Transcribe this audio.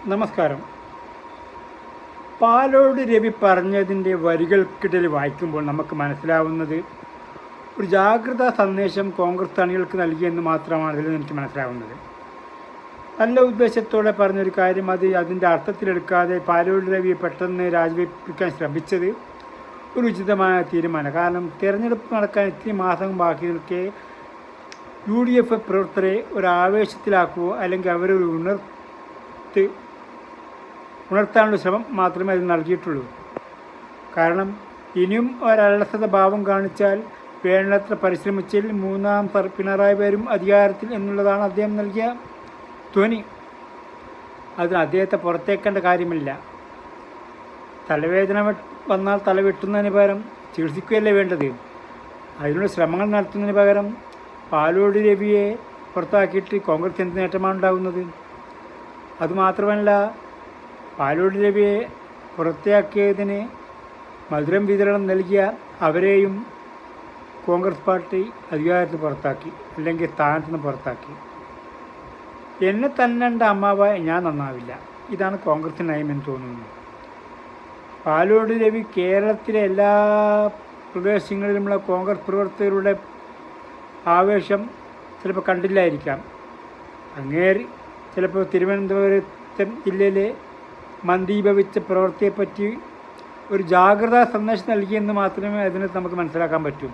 നമസ്കാരം. പാലോട് രവി പറഞ്ഞതിൻ്റെ വരികൾക്കിടയിൽ വായിക്കുമ്പോൾ നമുക്ക് മനസ്സിലാവുന്നത് ഒരു ജാഗ്രതാ സന്ദേശം കോൺഗ്രസ് അണികൾക്ക് നൽകിയെന്ന് മാത്രമാണ് അതിൽ എനിക്ക് മനസ്സിലാവുന്നത്. നല്ല ഉദ്ദേശത്തോടെ പറഞ്ഞൊരു കാര്യം അതിൻ്റെ അർത്ഥത്തിലെടുക്കാതെ പാലോട് രവി പെട്ടെന്ന് രാജിവെപ്പിക്കാൻ ശ്രമിച്ചത് ഒരു ഉചിതമായ തീരുമാനം. കാരണം തിരഞ്ഞെടുപ്പ് നടക്കാൻ ഇത്തിരി മാസം ബാക്കി നിൽക്കെ UDF പ്രവർത്തകരെ ഒരു ആവേശത്തിലാക്കുകയോ അല്ലെങ്കിൽ അവരെ ഒരു ഉണർത്താനുള്ള ശ്രമം മാത്രമേ അത് നൽകിയിട്ടുള്ളൂ. കാരണം ഇനിയും ഒരലസത ഭാവം കാണിച്ചാൽ വേണ്ടത്ര പരിശ്രമിച്ചാൽ മൂന്നാം പിണറായി വരും അധികാരത്തിൽ എന്നുള്ളതാണ് അദ്ദേഹം നൽകിയ ധ്വനി. അതിന് അദ്ദേഹത്തെ പുറത്തേക്കേണ്ട കാര്യമില്ല. തലവേദന വന്നാൽ തല വെട്ടുന്നതിന് പകരം ചികിത്സിക്കുകയല്ലേ വേണ്ടത്. അതിനുള്ള ശ്രമങ്ങൾ നടത്തുന്നതിന് പകരം പാലോട് രവിയെ പുറത്താക്കിയിട്ട് കോൺഗ്രസ് എന്ത് നേട്ടമാണ് ഉണ്ടാകുന്നത്? അതുമാത്രമല്ല, പാലോട് രവിയെ പുറത്താക്കിയതിന് മധുരം വിതരണം നൽകിയ അവരെയും കോൺഗ്രസ് പാർട്ടി അധികാരത്തിൽ പുറത്താക്കി, അല്ലെങ്കിൽ സ്ഥാനത്ത് നിന്ന് പുറത്താക്കി. എന്നെ തന്നണ്ട അമ്മാവായ ഞാൻ നന്നാവില്ല, ഇതാണ് കോൺഗ്രസിന് നയമെന്ന് തോന്നുന്നു. പാലോട് രവി കേരളത്തിലെ എല്ലാ പ്രദേശങ്ങളിലുമുള്ള കോൺഗ്രസ് പ്രവർത്തകരുടെ ആവേശം ചിലപ്പോൾ കണ്ടില്ലായിരിക്കാം. അങ്ങേര് ചിലപ്പോൾ തിരുവനന്തപുരം ജില്ലയിലെ മന്ദീഭവിച്ച പ്രവൃത്തിയെപ്പറ്റി ഒരു ജാഗ്രതാ സന്ദേശം നൽകിയെന്ന് മാത്രമേ അതിന് നമുക്ക് മനസ്സിലാക്കാൻ പറ്റൂ.